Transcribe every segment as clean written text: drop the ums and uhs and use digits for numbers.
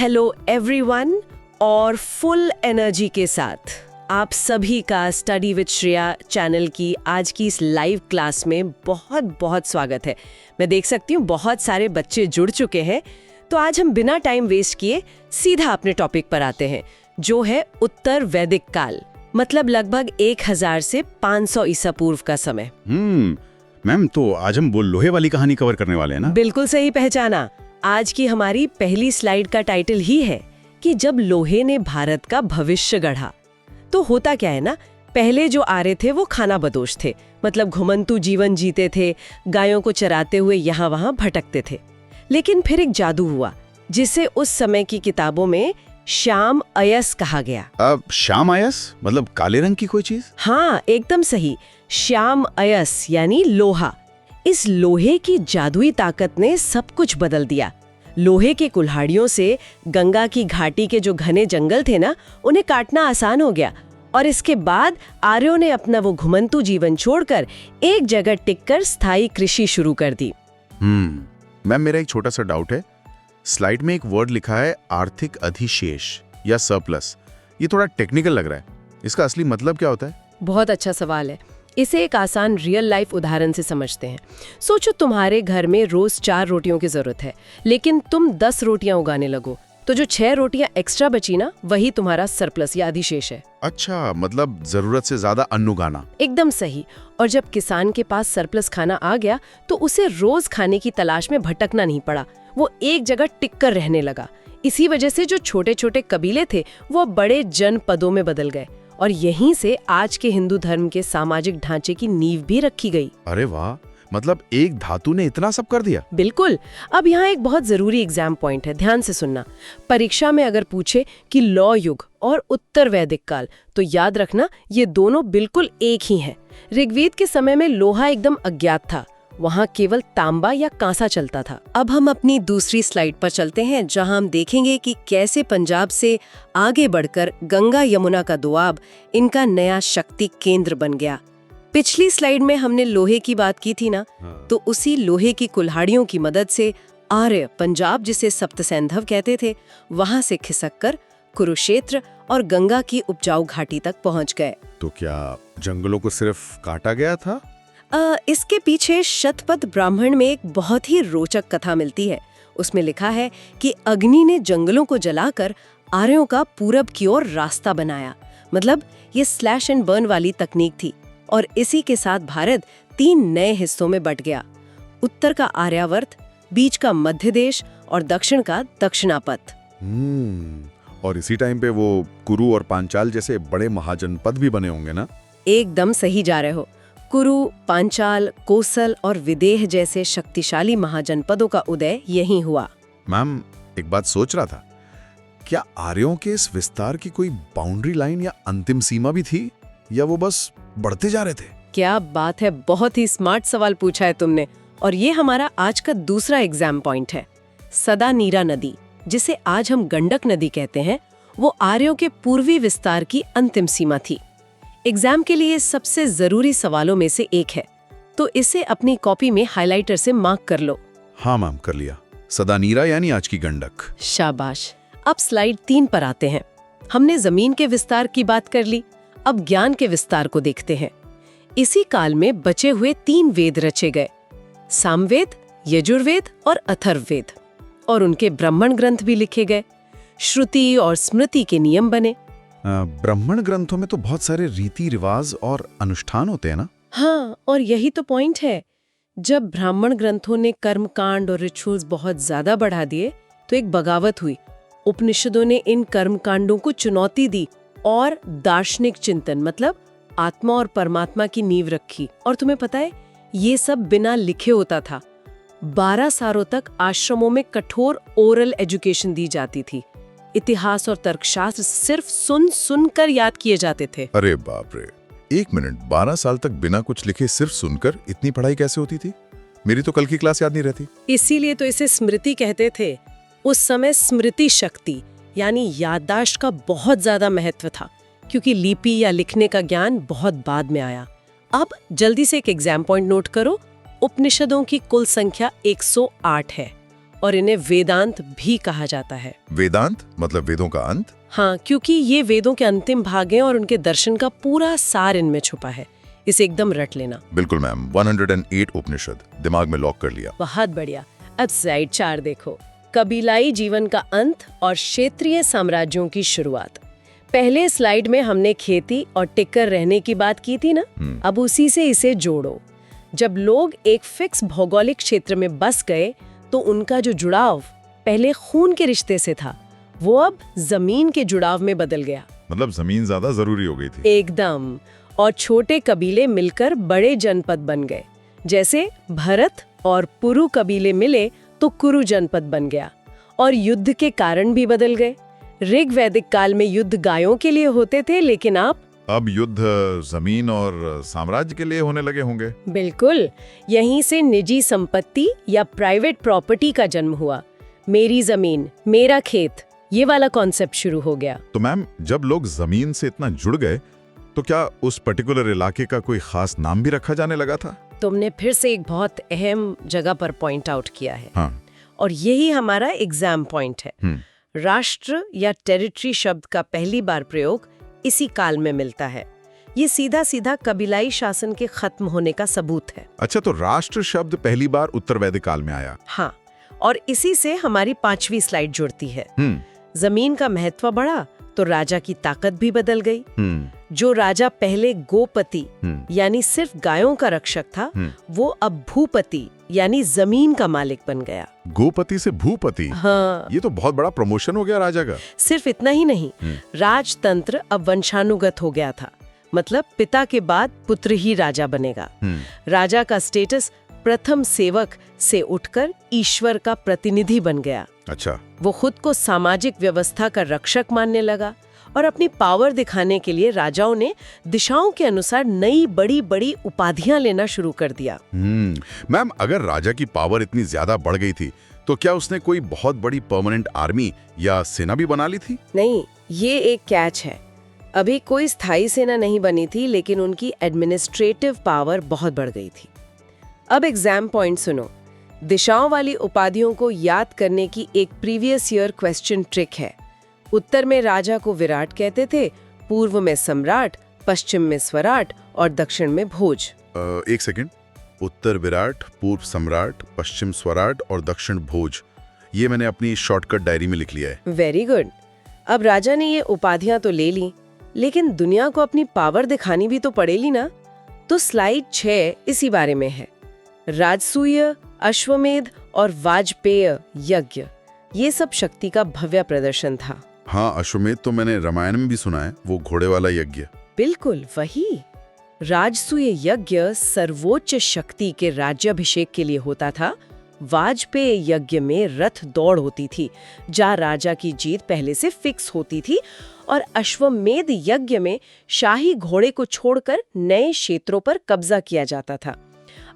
Hello everyone, और full energy के साथ आप सभी का स्टडी विद श्रेया चैनल की आज की इस लाइव क्लास में बहुत बहुत स्वागत है। मैं देख सकती हूँ बहुत सारे बच्चे जुड़ चुके हैं, तो आज हम बिना टाइम वेस्ट किए सीधा अपने टॉपिक पर आते हैं, जो है उत्तर वैदिक काल, मतलब लगभग 1000 से 500 ईसा पूर्व का समय। मैम, तो आज हम वो लोहे वाली कहानी कवर करने वाले हैं ना? बिल्कुल सही पहचाना। आज की हमारी पहली स्लाइड का टाइटल ही है कि जब लोहे ने भारत का भविष्य गढ़ा। तो होता क्या है ना, पहले जो आर्य थे वो खाना बदोश थे, मतलब घुमंतू जीवन जीते थे, गायों को चराते हुए यहाँ वहाँ भटकते थे। लेकिन फिर एक जादू हुआ जिसे उस समय की किताबों में श्याम अयस कहा गया। अब श्याम अयस मतलब काले रंग की कोई चीज? हाँ, एकदम सही, श्याम अयस यानी लोहा। इस लोहे की जादुई ताकत ने सब कुछ बदल दिया। लोहे के कुल्हाड़ियों से गंगा की घाटी के जो घने जंगल थे ना, उन्हें काटना आसान हो गया। और इसके बाद आर्यों ने अपना वो घुमंतू जीवन छोड़कर एक जगह टिककर स्थायी कृषि शुरू कर दी। मैम, मेरा एक छोटा सा डाउट है। स्लाइड में एक वर्ड लिखा है आर्थिक अधिशेष या सरप्लस। ये थोड़ा टेक्निकल लग रहा है, इसका असली मतलब क्या होता है? बहुत अच्छा सवाल है। इसे एक आसान रियल लाइफ उदाहरण से समझते हैं। सोचो तुम्हारे घर में रोज 4 रोटियों की जरूरत है, लेकिन तुम 10 रोटियां उगाने लगो, तो जो 6 रोटियां एक्स्ट्रा बची ना, वही तुम्हारा सरप्लस या अधिशेष है। अच्छा, मतलब जरूरत से ज्यादा अन्न उगाना। एकदम सही। और जब किसान के पास सरप्लस खाना आ गया, तो उसे रोज खाने की तलाश में भटकना नहीं पड़ा, वो एक जगह टिक कर रहने लगा। इसी वजह से जो छोटे छोटे कबीले थे वो बड़े जनपदों में बदल गए, और यहीं से आज के हिंदू धर्म के सामाजिक ढांचे की नींव भी रखी गई। अरे वाह, मतलब एक धातु ने इतना सब कर दिया। बिल्कुल। अब यहाँ एक बहुत जरूरी एग्जाम पॉइंट है, ध्यान से सुनना। परीक्षा में अगर पूछे कि लौ युग और उत्तर वैदिक काल, तो याद रखना ये दोनों बिल्कुल एक ही हैं। ऋग्वेद के समय में लोहा एकदम अज्ञात था, वहाँ केवल तांबा या कांसा चलता था। अब हम अपनी दूसरी स्लाइड पर चलते हैं, जहाँ हम देखेंगे कि कैसे पंजाब से आगे बढ़कर गंगा यमुना का दोआब इनका नया शक्ति केंद्र बन गया। पिछली स्लाइड में हमने लोहे की बात की थी ना, तो उसी लोहे की कुल्हाड़ियों की मदद से आर्य पंजाब, जिसे सप्तसैंधव कहते थे, वहां से खिसक कर कुरुक्षेत्र और गंगा की उपजाऊ घाटी तक पहुंच गए। तो क्या जंगलों को सिर्फ काटा गया था? इसके पीछे शतपथ ब्राह्मण में एक बहुत ही रोचक कथा मिलती है। उसमें लिखा है कि अग्नि ने जंगलों को जलाकर आर्यों का पूरब की ओर रास्ता बनाया। मतलब ये स्लैश एंड बर्न वाली तकनीक थी। और इसी के साथ भारत 3 नए हिस्सों में बट गया। उत्तर का आर्यावर्त, बीच का मध्य देश और दक्षिण का दक्षिणापथ। और इसी टाइम पे वो कुरु और पांचाल जैसे बड़े महाजनपद भी बने होंगे ना? एकदम सही जा रहे हो। कुरु, पांचाल, कोसल और विदेह जैसे शक्तिशाली महाजनपदों का उदय यहीं हुआ। मैम, एक बात सोच रहा था, क्या आर्यों के इस विस्तार की कोई बाउंड्री लाइन या अंतिम सीमा भी थी, या वो बस बढ़ते जा रहे थे? क्या बात है, बहुत ही स्मार्ट सवाल पूछा है तुमने। और ये हमारा आज का दूसरा एग्जाम पॉइंट है। सदा नीरा नदी, जिसे आज हम गंडक नदी कहते हैं, वो आर्यों के पूर्वी विस्तार की अंतिम सीमा थी। एग्जाम के लिए सबसे जरूरी सवालों में से एक है, तो इसे अपनी कॉपी में हाइलाइटर से मार्क कर लो। हाँ मैम, कर लिया। सदा नीरा यानी आज की गंडक। शाबाश। अब स्लाइड 3 पर आते हैं। हमने जमीन के विस्तार की बात कर ली, अब ज्ञान के विस्तार को देखते हैं। इसी काल में बचे हुए 3 वेद रचे गए, सामवेद, यजुर्वेद और अथर्ववेद, और उनके ब्राह्मण ग्रंथ भी लिखे गए। श्रुति और स्मृति के नियम बने। ब्राह्मण ग्रंथों में तो बहुत सारे रीति रिवाज और अनुष्ठान होते हैं ना? हाँ, और यही तो पॉइंट है। जब ब्राह्मण ग्रंथों ने कर्मकांड और रिचुअल्स बहुत ज्यादा बढ़ा दिए, तो एक बगावत हुई। उपनिषदों ने इन कर्मकांडों को चुनौती दी और दार्शनिक चिंतन, मतलब आत्मा और परमात्मा की नींव रखी। और तुम्हें पता है, ये सब बिना लिखे होता था। 12 सालों तक आश्रमों में कठोर ओरल एजुकेशन दी जाती थी। इतिहास और तर्कशास्त्र सिर्फ सुनकर याद किए जाते थे। अरे बाप रे, 1 मिनट, 12 साल तक बिना कुछ लिखे सिर्फ सुनकर इतनी पढ़ाई कैसे होती थी? मेरी तो कल की क्लास याद नहीं रहती। इसीलिए तो इसे स्मृति कहते थे। उस समय स्मृति शक्ति यानी याददाश्त का बहुत ज्यादा महत्व था, क्योंकि लिपि या लिखने का ज्ञान बहुत बाद में आया। अब जल्दी से एक एग्जाम पॉइंट नोट करो। उपनिषदों की कुल संख्या 108 है और इन्हें वेदांत भी कहा जाता है। वेदांत मतलब वेदों का अंत? हाँ, क्योंकि ये वेदों के अंतिम भाग हैं और उनके दर्शन का पूरा सार इनमें छुपा है। इसे एकदम रट लेना। बिल्कुल मैम, 108 उपनिषद दिमाग में लॉक कर लिया। बहुत बढ़िया। अब स्लाइड 4 देखो, कबीलाई जीवन का अंत और क्षेत्रीय साम्राज्यों की शुरुआत। पहले स्लाइड में हमने खेती और टिकर रहने की बात की थी ना, अब उसी से इसे जोड़ो। जब लोग एक फिक्स भौगोलिक क्षेत्र में बस गए तो उनका जो जुड़ाव पहले खून के रिश्ते से था वो अब जमीन के जुड़ाव में बदल गया। मतलब जमीन ज्यादा जरूरी हो गई थी। एकदम। और छोटे कबीले मिलकर बड़े जनपद बन गए। जैसे भरत और पुरु कबीले मिले तो कुरु जनपद बन गया। और युद्ध के कारण भी बदल गए। ऋग वैदिक काल में युद्ध गायों के लिए होते थे, लेकिन अब युद्ध जमीन और साम्राज्य के लिए होने लगे होंगे। बिल्कुल। यहीं से निजी संपत्ति या प्राइवेट प्रॉपर्टी का जन्म हुआ। मेरी जमीन, मेरा खेत, ये वाला कॉन्सेप्ट शुरू हो गया। तो मैम, जब लोग जमीन से इतना जुड़ गए तो क्या उस पर्टिकुलर इलाके का कोई खास नाम भी रखा जाने लगा था? तुमने फिर से एक बहुत अहम जगह पर पॉइंट आउट किया है। हाँ। और यही हमारा एग्जाम पॉइंट है। राष्ट्र या टेरिटरी शब्द का पहली बार प्रयोग इसी काल में मिलता है। ये सीधा सीधा कबीलाई शासन के खत्म होने का सबूत है। अच्छा, तो राष्ट्र शब्द पहली बार उत्तर वैदिक काल में आया। हाँ, और इसी से हमारी 5वीं स्लाइड जुड़ती है। जमीन का महत्व बढ़ा तो राजा की ताकत भी बदल गई। जो राजा पहले गोपति यानी सिर्फ गायों का रक्षक था, वो अब भूपति यानी जमीन का मालिक बन गया। गोपति से भूपति? हाँ। ये तो बहुत बड़ा प्रमोशन हो गया राजा का। सिर्फ इतना ही नहीं, राजतंत्र अब वंशानुगत हो गया था। मतलब पिता के बाद पुत्र ही राजा बनेगा। राजा का स्टेटस प्रथम सेवक से उठकर ईश्वर का प्रतिनिधि बन गया। अच्छा। वो खुद को सामाजिक व्यवस्था का रक्षक मानने लगा और अपनी पावर दिखाने के लिए राजाओं ने दिशाओं के अनुसार नई बड़ी बड़ी उपाधियां लेना शुरू कर दिया। मैम, अगर राजा की पावर इतनी ज्यादा बढ़ गई थी तो क्या उसने कोई बहुत बड़ी परमानेंट आर्मी या सेना भी बना ली थी? नहीं, ये एक कैच है। अभी कोई स्थायी सेना नहीं बनी थी, लेकिन उनकी एडमिनिस्ट्रेटिव पावर बहुत बढ़ गई थी। अब एग्जाम पॉइंट सुनो। दिशाओं वाली उपाधियों को याद करने की एक प्रीवियस ईयर क्वेश्चन ट्रिक है। उत्तर में राजा को विराट कहते थे, पूर्व में सम्राट, पश्चिम में स्वराट और दक्षिण में भोज। एक सेकंड। उत्तर विराट, पूर्व सम्राट, पश्चिम स्वराट और दक्षिण भोज। ये मैंने अपनी शॉर्टकट डायरी में लिख लिया है। Very good. अब राजा ने ये उपाधियां तो ले ली, लेकिन दुनिया को अपनी पावर दिखानी भी तो पड़ेगी ना। तो स्लाइड 6 इसी बारे में है। राजसूय, अश्वमेध और वाजपेय यज्ञ, ये सब शक्ति का भव्य प्रदर्शन था। हाँ, अश्वमेध तो मैंने रामायण में भी सुना है, वो घोड़े वाला यज्ञ। बिल्कुल वही। राजसूय यज्ञ सर्वोच्च शक्ति के राज्याभिषेक के लिए होता था। वाजपेय यज्ञ में रथ दौड़ होती थी, जहाँ राजा की जीत पहले से फिक्स होती थी। और अश्वमेध यज्ञ में शाही घोड़े को छोड़कर नए क्षेत्रों पर कब्जा किया जाता था।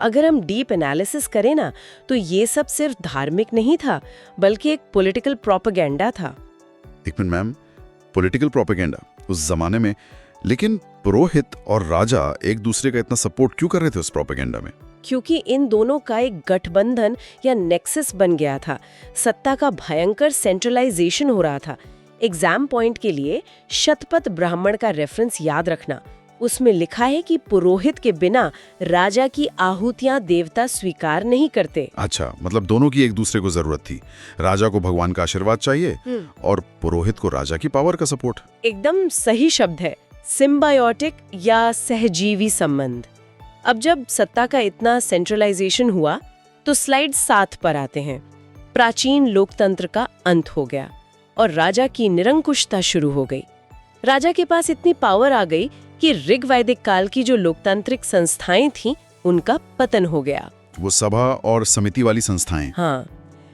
अगर हम डीप एनालिसिस करें ना, तो ये सब सिर्फ धार्मिक नहीं था, बल्कि एक पॉलिटिकल प्रोपेगेंडा था। एक मिनट मैम, पॉलिटिकल प्रोपेगेंडा उस जमाने में? लेकिन पुरोहित और राजा एक दूसरे का इतना सपोर्ट क्यों कर रहे थे उस प्रोपेगेंडा में? क्योंकि इन दोनों का एक गठबंधन या नेक्सस बन गया था। सत्ता का भयंकर सेंट्रलाइजेशन हो रहा था। एग्जाम पॉइंट के लिए शतपथ ब्राह्मण का रेफरेंस याद रखना। उसमें लिखा है कि पुरोहित के बिना राजा की आहुतियां देवता स्वीकार नहीं करते। अच्छा, मतलब दोनों की एक दूसरे को जरूरत थी। राजा को भगवान का आशीर्वाद चाहिए और पुरोहित को राजा की पावर का सपोर्ट। एकदम सही शब्द है, सिम्बायोटिक या सहजीवी संबंध। अब जब सत्ता का इतना सेंट्रलाइजेशन हुआ तो स्लाइड 7 पर आते हैं। प्राचीन लोकतंत्र का अंत हो गया और राजा की निरंकुशता शुरू हो गई। राजा के पास इतनी पावर आ गई कि ऋग वैदिक काल की जो लोकतांत्रिक संस्थाएं थीं, उनका पतन हो गया। वो सभा और समिति वाली संस्थाएं? हाँ,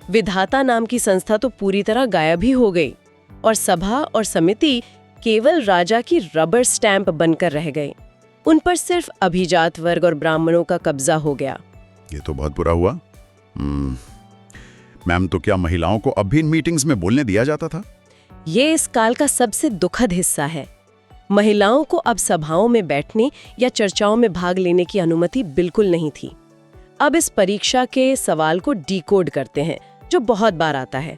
विधाता नाम की संस्था तो पूरी तरह गायब ही हो गई और सभा और समिति केवल राजा की रबर स्टैंप बनकर रह गई। उन पर सिर्फ अभिजात वर्ग और ब्राह्मणों का कब्जा हो गया। ये तो बहुत बुरा हुआ। मैम, तो क्या महिलाओं को अब भी इन मीटिंग्स में बोलने दिया जाता था? ये इस काल का सबसे दुखद हिस्सा है। महिलाओं को अब सभाओं में बैठने या चर्चाओं में भाग लेने की अनुमति बिल्कुल नहीं थी। अब इस परीक्षा के सवाल को डिकोड करते हैं, जो बहुत बार आता है।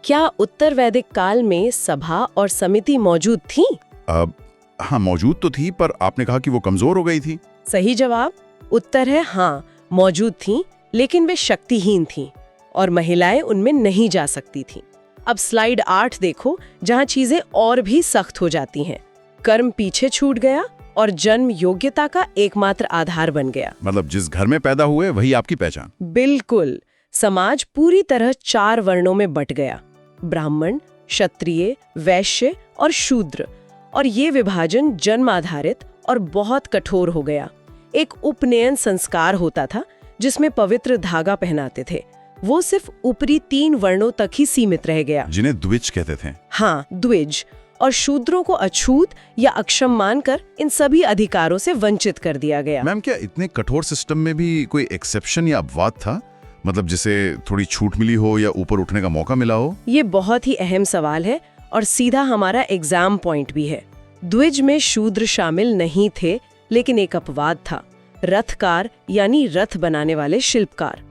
क्या उत्तर वैदिक काल में सभा और समिति मौजूद थी? हाँ, मौजूद तो थी, पर आपने कहा कि वो कमजोर हो गई थी। सही जवाब उत्तर है हाँ, मौजूद थी, लेकिन वे शक्तिहीन थीं और महिलाएं उनमें नहीं जा सकती थीं। अब स्लाइड 8 देखो, जहां चीजें और भी सख्त हो जाती हैं। कर्म पीछे छूट गया और जन्म योग्यता का एकमात्र आधार बन गया। मतलब जिस घर में पैदा हुए वही आपकी पहचान। बिल्कुल। समाज पूरी तरह 4 वर्णों में बट गया, ब्राह्मण, क्षत्रिय, वैश्य और शूद्र। और ये विभाजन जन्म आधारित और बहुत कठोर हो गया। एक उपनयन संस्कार होता था जिसमें पवित्र धागा पहनाते थे, वो सिर्फ ऊपरी 3 वर्णों तक ही सीमित रह गया, जिन्हें द्विज कहते थे। हाँ, द्विज। और शूद्रों को अछूत या अक्षम मानकर इन सभी अधिकारों से वंचित कर दिया गया। मैम, क्या इतने कठोर सिस्टम में भी कोई एक्सेप्शन या अपवाद था? मतलब जिसे थोड़ी छूट मिली हो या ऊपर उठने का मौका मिला हो? ये बहुत ही अहम सवाल है और सीधा हमारा एग्जाम पॉइंट भी है। द्विज में शूद्र शामिल नहीं थे, लेकिन एक अपवाद था, रथकार यानी रथ बनाने वाले शिल्पकार।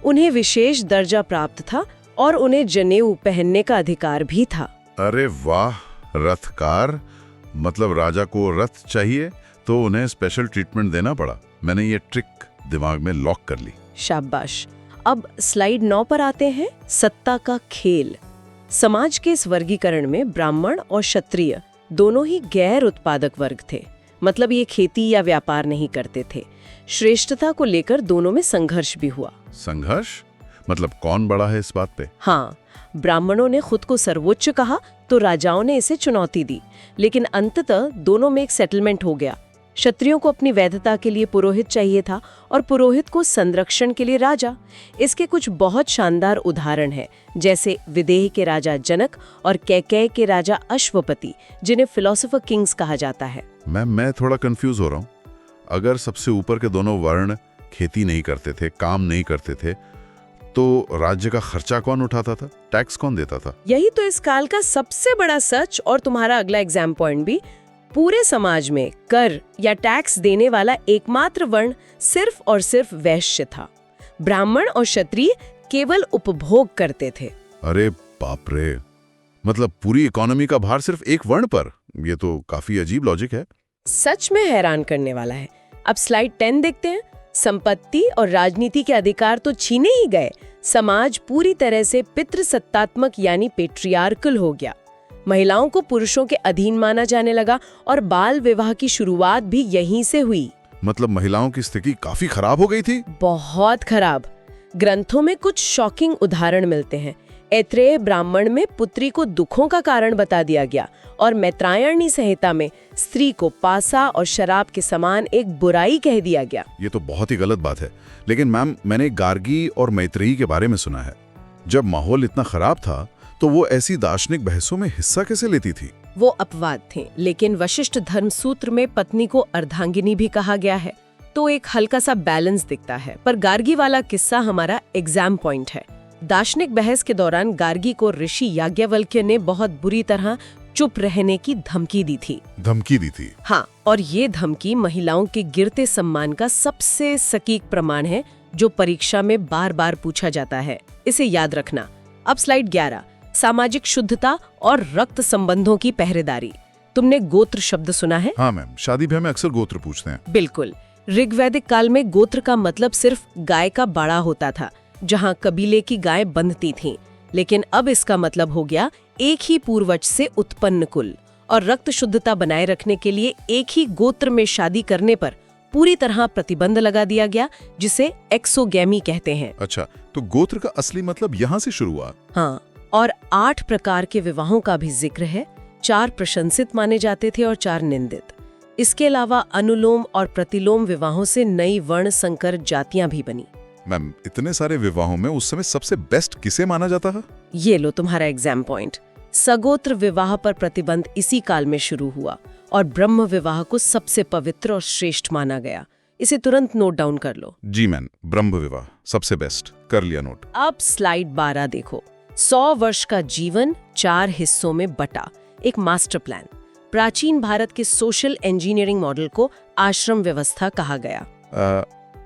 उन्हें विशेष दर्जा प्राप्त था और उन्हें जनेऊ पहनने का अधिकार भी था। अरे वाह, रथकार! मतलब राजा को रथ चाहिए तो उन्हें स्पेशल ट्रीटमेंट देना पड़ा। मैंने ये ट्रिक दिमाग में लॉक कर ली। शाबाश। अब स्लाइड 9 पर आते हैं, सत्ता का खेल। समाज के इस वर्गीकरण में ब्राह्मण और क्षत्रिय दोनों ही गैर उत्पादक वर्ग थे। मतलब ये खेती या व्यापार नहीं करते थे। श्रेष्ठता को लेकर दोनों में संघर्ष भी हुआ। संघर्ष? मतलब कौन बड़ा है इस बात पे? हाँ, ब्राह्मणों ने खुद को सर्वोच्च कहा तो राजाओं ने इसे चुनौती दी, लेकिन अंततः दोनों में एक सेटलमेंट हो गया। क्षत्रियों को अपनी वैधता के लिए पुरोहित चाहिए था और पुरोहित को संरक्षण के लिए राजा। इसके कुछ बहुत शानदार उदाहरण हैं, जैसे विदेह के राजा जनक और कैकेय के राजा अश्वपति, जिन्हें फिलोसोफर किंग्स कहा जाता है। मैं थोड़ा कंफ्यूज हो रहा हूँ। अगर सबसे ऊपर के दोनों वर्ण खेती नहीं करते थे, काम नहीं करते थे, तो राज्य का खर्चा कौन उठाता था? टैक्स कौन देता था? यही तो इस काल का सबसे बड़ा सच और तुम्हारा अगला एग्जाम पॉइंट भी। पूरे समाज में कर या टैक्स देने वाला एकमात्र वर्ण सिर्फ और सिर्फ वैश्य था। ब्राह्मण और क्षत्रिय केवल उपभोग करते थे। अरे बाप रे! मतलब पूरी इकोनॉमी का भार सिर्फ एक वर्ण पर? ये तो काफी अजीब लॉजिक है। सच में हैरान करने वाला है। अब स्लाइड 10 देखते हैं। संपत्ति और राजनीति के अधिकार तो छीने ही गए, समाज पूरी तरह से पितृसत्तात्मक यानी पेट्रियार्कल हो गया। महिलाओं को पुरुषों के अधीन माना जाने लगा और बाल विवाह की शुरुआत भी यहीं से हुई। मतलब महिलाओं की स्थिति काफी खराब हो गई थी? बहुत खराब। ग्रंथों में कुछ शॉकिंग उदाहरण मिलते हैं। ऐत्रेय ब्राह्मण में पुत्री को दुखों का कारण बता दिया गया और मैत्रायणी संहिता में स्त्री को पासा और शराब के समान एक बुराई कह दिया गया। ये तो बहुत ही गलत बात है। लेकिन मैम, मैंने गार्गी और मैत्रेयी के बारे में सुना है। जब माहौल इतना खराब था तो वो ऐसी दार्शनिक बहसों में हिस्सा कैसे लेती थी? वो अपवाद थे, लेकिन वशिष्ठ धर्मसूत्र में पत्नी को अर्धांगिनी भी कहा गया है, तो एक हल्का सा बैलेंस दिखता है। पर गार्गी वाला किस्सा हमारा एग्जाम पॉइंट है। दार्शनिक बहस के दौरान गार्गी को ऋषि याज्ञवल्क्य ने बहुत बुरी तरह चुप रहने की धमकी दी थी। धमकी दी थी? हाँ, और ये धमकी महिलाओं के गिरते सम्मान का सबसे सटीक प्रमाण है, जो परीक्षा में बार बार पूछा जाता है। इसे याद रखना। अब स्लाइड 11, सामाजिक शुद्धता और रक्त संबंधों की पहरेदारी। तुमने गोत्र शब्द सुना है? हाँ मैम, शादी ब्याह में अक्सर गोत्र पूछते हैं। बिल्कुल। ऋग्वैदिक काल में गोत्र का मतलब सिर्फ गाय का बाड़ा होता था, जहाँ कबीले की गाय बंधती थीं। लेकिन अब इसका मतलब हो गया एक ही पूर्वज से उत्पन्न कुल। और रक्त शुद्धता बनाए रखने के लिए एक ही गोत्र में शादी करने पर पूरी तरह प्रतिबंध लगा दिया गया, जिसे एक्सोगैमी कहते हैं। अच्छा, तो गोत्र का असली मतलब यहाँ से शुरू हुआ? हाँ, और 8 प्रकार के विवाहों का भी जिक्र है। 4 प्रशंसित माने जाते थे और 4 निंदित। इसके अलावा अनुलोम और प्रतिलोम विवाहों से नई वर्ण संकर जातियां भी बनी। मैम, इतने सारे विवाहों में उस समय सबसे बेस्ट किसे माना जाता था? ये लो तुम्हारा एग्जाम पॉइंट। सगोत्र विवाह पर प्रतिबंध इसी काल में शुरू हुआ और ब्रह्म विवाह को सबसे पवित्र और श्रेष्ठ माना गया। इसे तुरंत नोट डाउन कर लो। जी मैम, ब्रह्म विवाह सबसे बेस्ट, कर लिया नोट। अब स्लाइड 12 देखो। 100 वर्ष का जीवन 4 हिस्सों में बटा, एक मास्टर प्लान। प्राचीन भारत के सोशल इंजीनियरिंग मॉडल को आश्रम व्यवस्था कहा गया।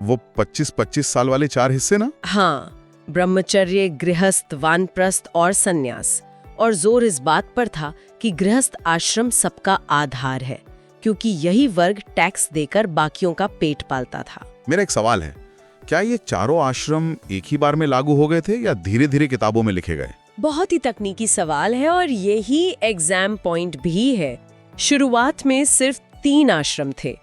वो 25-25 साल वाले 4 हिस्से ना? हाँ, ब्रह्मचर्य, गृहस्थ, वानप्रस्थ और सन्यास। और जोर इस बात पर था कि गृहस्थ आश्रम सबका आधार है, क्योंकि यही वर्ग टैक्स देकर बाकियों का पेट पालता था। मेरा एक सवाल है, क्या ये चारों आश्रम एक ही बार में लागू हो गए थे या धीरे धीरे किताबों में लिखे गए? बहुत ही तकनीकी सवाल है और यही एग्जाम पॉइंट भी है। शुरुआत में सिर्फ 3 आश्रम थे।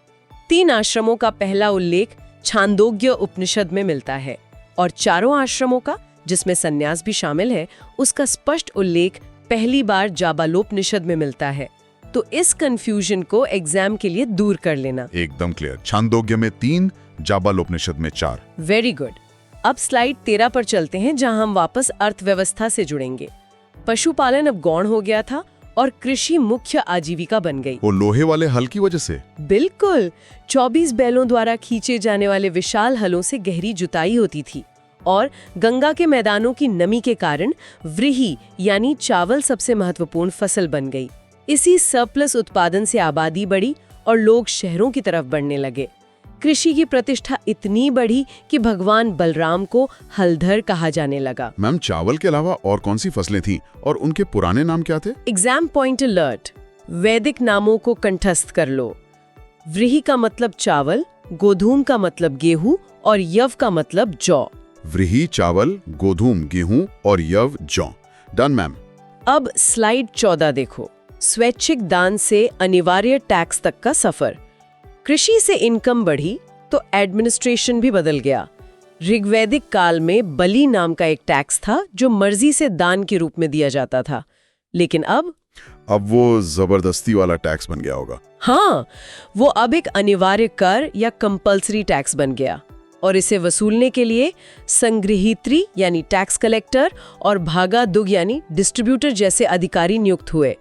3 आश्रमों का पहला उल्लेख छांदोग्य उपनिषद में मिलता है और चारों आश्रमों का, जिसमें सन्यास भी शामिल है, उसका स्पष्ट उल्लेख पहली बार जाबालोपनिषद में मिलता है। तो इस कंफ्यूजन को एग्जाम के लिए दूर कर लेना। एकदम क्लियर। छांदोग्य में 3, जाबालोपनिषद में 4। Very good. अब स्लाइड 13 पर चलते हैं, जहां हम वापस अर्थव्यवस्था से जुड़ेंगे। पशुपालन अब गौण हो गया था और कृषि मुख्य आजीविका बन गई। वो लोहे वाले हल की वजह से? बिल्कुल। 24 बैलों द्वारा खींचे जाने वाले विशाल हलों से गहरी जुताई होती थी और गंगा के मैदानों की नमी के कारण व्रीहि यानी चावल सबसे महत्वपूर्ण फसल बन गई। इसी सरप्लस उत्पादन से आबादी बढ़ी और लोग शहरों की तरफ बढ़ने लगे। कृषि की प्रतिष्ठा इतनी बढ़ी कि भगवान बलराम को हलधर कहा जाने लगा। मैम, चावल के अलावा और कौन सी फसलें थीं और उनके पुराने नाम क्या थे? Exam point alert. वैदिक नामों को कंठस्थ कर लो। व्रीहि का मतलब चावल, गोधूम का मतलब गेहूं और यव का मतलब जौ। व्रीहि चावल, गोधूम गेहूं और यव जौ। Done ma'am. अब स्लाइड 14 देखो। स्वैच्छिक दान से अनिवार्य टैक्स तक का सफर। कृषि से इनकम बढ़ी तो एडमिनिस्ट्रेशन भी बदल गया। ऋग्वैदिक काल में बलि नाम का एक टैक्स था जो मर्जी से दान के रूप में दिया जाता था, लेकिन अब वो जबरदस्ती वाला टैक्स बन गया होगा। हाँ, वो अब एक अनिवार्य कर या कंपल्सरी टैक्स बन गया और इसे वसूलने के लिए संग्रहीत्री यानी टैक्स कलेक्टर और भागादुग यानी डिस्ट्रीब्यूटर जैसे अधिकारी नियुक्त हुए।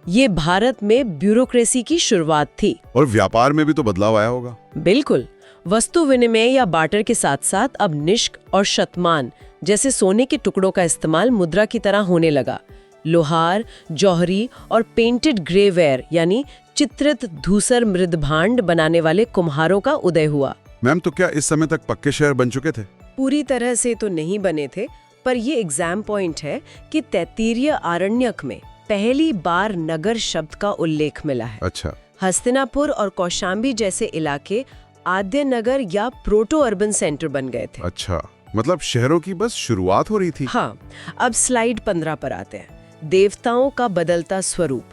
ये भारत में ब्यूरोक्रेसी की शुरुआत थी। और व्यापार में भी तो बदलाव आया होगा। बिल्कुल। वस्तु विनिमय या बार्टर के साथ साथ अब निष्क और शतमान जैसे सोने के टुकड़ों का इस्तेमाल मुद्रा की तरह होने लगा। लोहार, जौहरी और पेंटेड ग्रेवेयर यानी चित्रित धूसर मृदभांड बनाने वाले कुम्हारों का उदय हुआ। मैम, तो क्या इस समय तक पक्के शहर बन चुके थे? पूरी तरह से तो नहीं बने थे, पर ये एग्जाम पॉइंट है कि तैत्तिरीय आरण्यक में पहली बार नगर शब्द का उल्लेख मिला है। अच्छा। हस्तिनापुर और कौशाम्बी जैसे इलाके आद्य नगर या प्रोटो अर्बन सेंटर बन गए थे। अच्छा, मतलब शहरों की बस शुरुआत हो रही थी। हाँ। अब स्लाइड 15 पर आते हैं। देवताओं का बदलता स्वरूप।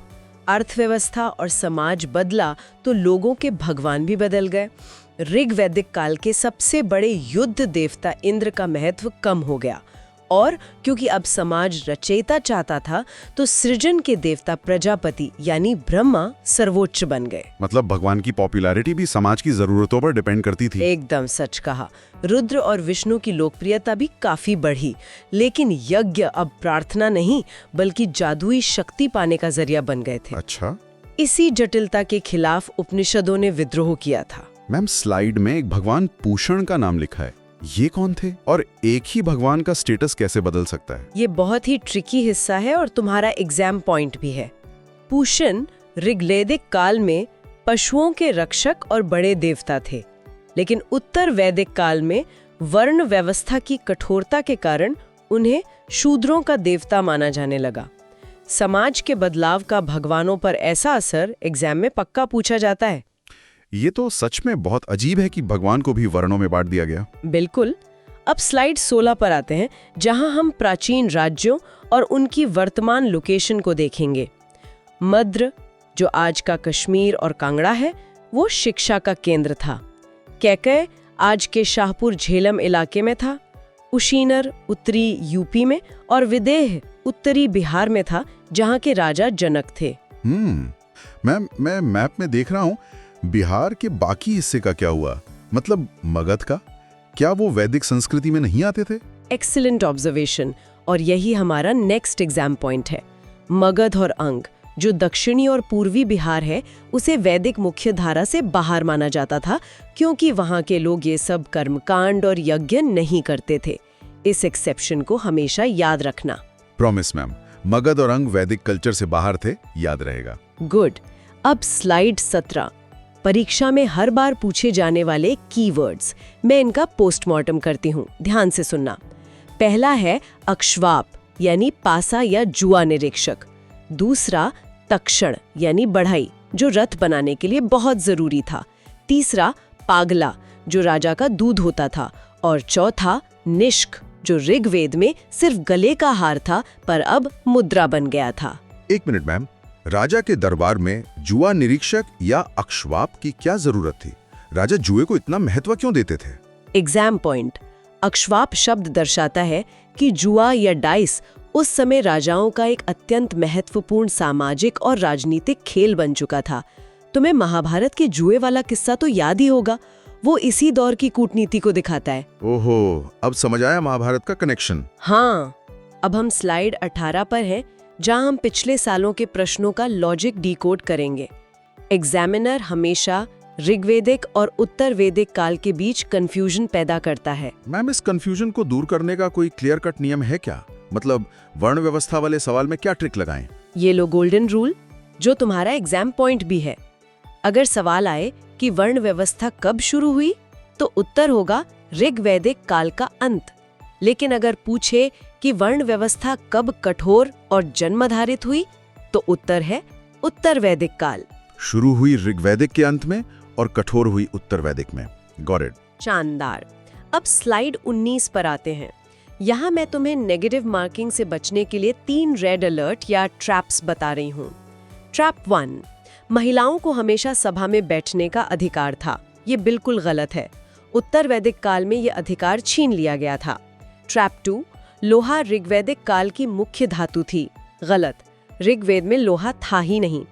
अर्थव्यवस्था और समाज बदला तो लोगों के भगवान भी बदल गए। ऋग्वैदिक काल के सबसे बड़े युद्ध देवता इंद्र का महत्व कम हो गया और क्योंकि अब समाज रचयिता चाहता था तो सृजन के देवता प्रजापति यानी ब्रह्मा सर्वोच्च बन गए। मतलब भगवान की पॉपुलैरिटी भी समाज की जरूरतों पर डिपेंड करती थी। एकदम सच कहा। रुद्र और विष्णु की लोकप्रियता भी काफी बढ़ी, लेकिन यज्ञ अब प्रार्थना नहीं बल्कि जादुई शक्ति पाने का जरिया बन गए थे। अच्छा। इसी जटिलता के खिलाफ उपनिषदों ने विद्रोह किया था। मैम, स्लाइड में एक भगवान पूषण का नाम लिखा है। ये कौन थे और एक ही भगवान का स्टेटस कैसे बदल सकता है? ये बहुत ही ट्रिकी हिस्सा है और तुम्हारा एग्जाम पॉइंट भी है। पूषण ऋग्वैदिक काल में पशुओं के रक्षक और बड़े देवता थे, लेकिन उत्तर वैदिक काल में वर्ण व्यवस्था की कठोरता के कारण उन्हें शूद्रों का देवता माना जाने लगा। समाज के बदलाव का भगवानों पर ऐसा असर एग्जाम में पक्का पूछा जाता है। ये तो सच में बहुत अजीब है कि भगवान को भी वर्णों में बांट दिया गया। बिल्कुल। अब स्लाइड 16 पर आते हैं, जहां हम प्राचीन राज्यों और उनकी वर्तमान लोकेशन को देखेंगे। मद्र, जो आज का कश्मीर और कांगड़ा है, वो शिक्षा का केंद्र था। कैकय आज के शाहपुर झेलम इलाके में था। उशीनर उत्तरी यूपी में और विदेह उत्तरी बिहार में था, जहां के राजा जनक थे। मैं मैप में देख रहा हूँ, बिहार के बाकी हिस्से का क्या हुआ? मतलब मगध का? क्या वो वैदिक संस्कृति में नहीं आते थे? एक्सीलेंट ऑब्जर्वेशन, और यही हमारा नेक्स्ट एग्जाम पॉइंट है। मगध और अंग, जो दक्षिणी और पूर्वी बिहार है, उसे वैदिक मुख्य धारा से बाहर माना जाता था, क्योंकि वहां के लोग ये सब कर्मकांड और यज्ञ नहीं करते थे। इस एक्सेप्शन को हमेशा याद रखना। प्रॉमिस मैम, मगध और अंग वैदिक कल्चर से बाहर थे, याद रहेगा। गुड। अब स्लाइड 17, परीक्षा में हर बार पूछे जाने वाले कीवर्ड्स। मैं इनका पोस्टमार्टम करती हूँ, ध्यान से सुनना। पहला है अक्ष्वाप यानी पासा या जुआ निरीक्षक, दूसरा तक्षण यानी बढ़ई जो रथ बनाने के लिए बहुत जरूरी था, तीसरा पागला जो राजा का दूध होता था, और चौथा निष्क जो ऋग्वेद में सिर्फ गले का हार था पर अब मुद्रा बन गया था। एक मिनट मैम, राजा के दरबार में जुआ निरीक्षक या अक्ष्वाप की क्या जरूरत थी? राजा जुए को इतना महत्व क्यों देते थे? Exam point. अक्ष्वाप शब्द दर्शाता है कि जुआ या डाइस उस समय राजाओं का एक अत्यंत महत्वपूर्ण सामाजिक और राजनीतिक खेल बन चुका था। तुम्हें महाभारत के जुए वाला किस्सा तो याद ही होगा, वो इसी दौर की कूटनीति को दिखाता है। ओहो, अब समझ आया महाभारत का कनेक्शन। हाँ, अब हम स्लाइड 18 पर हैं, जहां हम पिछले सालों के प्रश्नों का लॉजिक डिकोड करेंगे। एग्जामिनर हमेशा ऋग्वेदिक और उत्तर वैदिक काल के बीच कंफ्यूजन पैदा करता है। मैम, इस कंफ्यूजन को दूर करने का कोई क्लियर कट नियम है क्या? मतलब वर्ण व्यवस्था वाले सवाल में क्या ट्रिक लगाएं? ये लो गोल्डन रूल, जो तुम्हारा एग्जाम पॉइंट भी है। अगर सवाल आए कि वर्ण व्यवस्था कब शुरू हुई, तो उत्तर होगा ऋग्वैदिक काल का अंत। लेकिन अगर पूछे कि वर्ण व्यवस्था कब कठोर और जन्माधारित हुई, तो उत्तर है उत्तर वैदिक काल। शुरू हुई ऋग्वैदिक के अंत में और कठोर हुई उत्तर वैदिक में। Got it. शानदार। अब स्लाइड 19 पर आते हैं। यहाँ मैं तुम्हें नेगेटिव मार्किंग से बचने के लिए 3 रेड अलर्ट या ट्रैप्स बता रही हूँ। ट्रैप 1, महिलाओं को हमेशा सभा में बैठने का अधिकार था। ये बिल्कुल गलत है। उत्तर वैदिक काल में ये अधिकार छीन लिया गया था। ट्रैप 2, लोहा ऋग्वैदिक काल की मुख्य धातु थी। गलत, ऋग्वेद में लोहा था ही नहीं।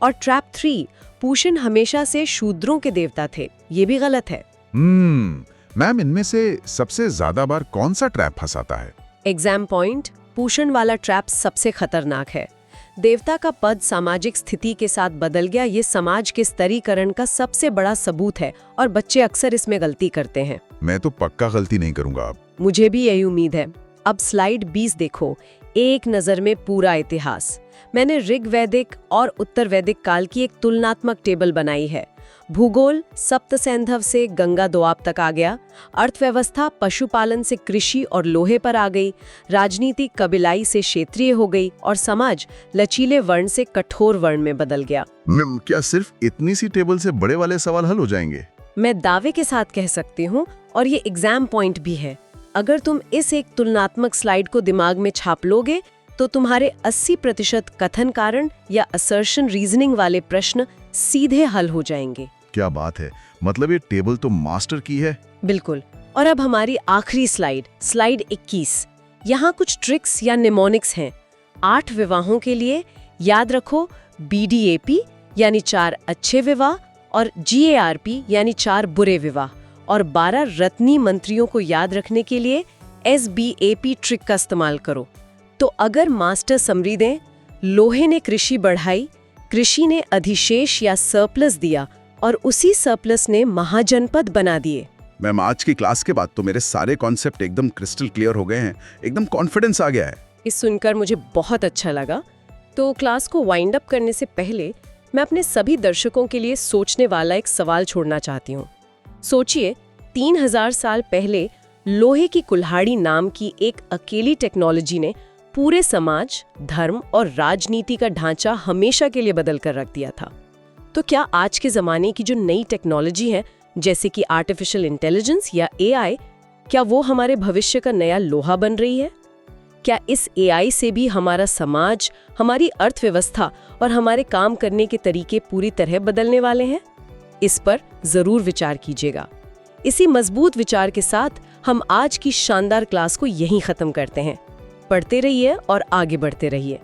और ट्रैप 3, पूषण हमेशा से शूद्रों के देवता थे। ये भी गलत है। मैम, इनमें से सबसे ज्यादा बार कौन सा ट्रैप फंसाता है? Exam point. पूषण वाला ट्रैप सबसे खतरनाक है। देवता का पद सामाजिक स्थिति के साथ बदल गया, ये समाज के स्तरीकरण का सबसे बड़ा सबूत है और बच्चे अक्सर इसमें गलती करते हैं। मैं तो पक्का गलती नहीं करूंगा अब। मुझे भी यही उम्मीद है। अब स्लाइड 20 देखो, एक नजर में पूरा इतिहास। मैंने ऋग्वैदिक और उत्तर वैदिक काल की एक तुलनात्मक टेबल बनाई है। भूगोल सप्त सैंधव से गंगा दोआब तक आ गया, अर्थव्यवस्था पशुपालन से कृषि और लोहे पर आ गई, राजनीति कबीलाई से क्षेत्रीय हो गई और समाज लचीले वर्ण से कठोर वर्ण में बदल गया। मैम, क्या सिर्फ इतनी सी टेबल से बड़े वाले सवाल हल हो जाएंगे? मैं दावे के साथ कह सकती हूँ, और ये एग्जाम पॉइंट भी है। अगर तुम इस एक तुलनात्मक स्लाइड को दिमाग में छाप लोगे, तो तुम्हारे 80% कथन कारण या असर्शन रीजनिंग वाले प्रश्न सीधे हल हो जाएंगे। क्या बात है, मतलब ये टेबल तो मास्टर की है। बिल्कुल। और अब हमारी आखिरी स्लाइड, स्लाइड 21। यहाँ कुछ ट्रिक्स या निमोनिक्स हैं। 8 विवाहों के लिए याद रखो BDAP यानी 4 अच्छे विवाह और GARP यानी 4 बुरे विवाह, और 12 रत्नी मंत्रियों को याद रखने के लिए SBAP ट्रिक का इस्तेमाल करो। तो अगर मास्टर समरी दें, लोहे ने कृषि बढ़ाई, कृषि ने अधिशेष या सरप्लस दिया और उसी सरप्लस ने महाजनपद बना दिए। मैम, आज की क्लास के बाद तो मेरे सारे कॉन्सेप्ट एकदम क्रिस्टल क्लियर हो गए हैं, एकदम कॉन्फिडेंस आ गया है। इस सुनकर मुझे बहुत अच्छा लगा। तो क्लास को वाइंड अप करने से पहले मैं अपने सभी दर्शकों के लिए सोचने वाला एक सवाल छोड़ना चाहती हूँ। सोचिए, 3000 साल पहले लोहे की कुल्हाड़ी नाम की एक अकेली टेक्नोलॉजी ने पूरे समाज, धर्म और राजनीति का ढांचा हमेशा के लिए बदल कर रख दिया था। तो क्या आज के ज़माने की जो नई टेक्नोलॉजी है, जैसे कि आर्टिफिशियल इंटेलिजेंस या AI, क्या वो हमारे भविष्य का नया लोहा बन रही है? क्या इस AI से भी हमारा समाज, हमारी अर्थव्यवस्था और हमारे काम करने के तरीके पूरी तरह बदलने वाले हैं? इस पर ज़रूर विचार कीजिएगा। इसी मजबूत विचार के साथ हम आज की शानदार क्लास को यहीं ख़त्म करते हैं। पढ़ते रहिए और आगे बढ़ते रहिए।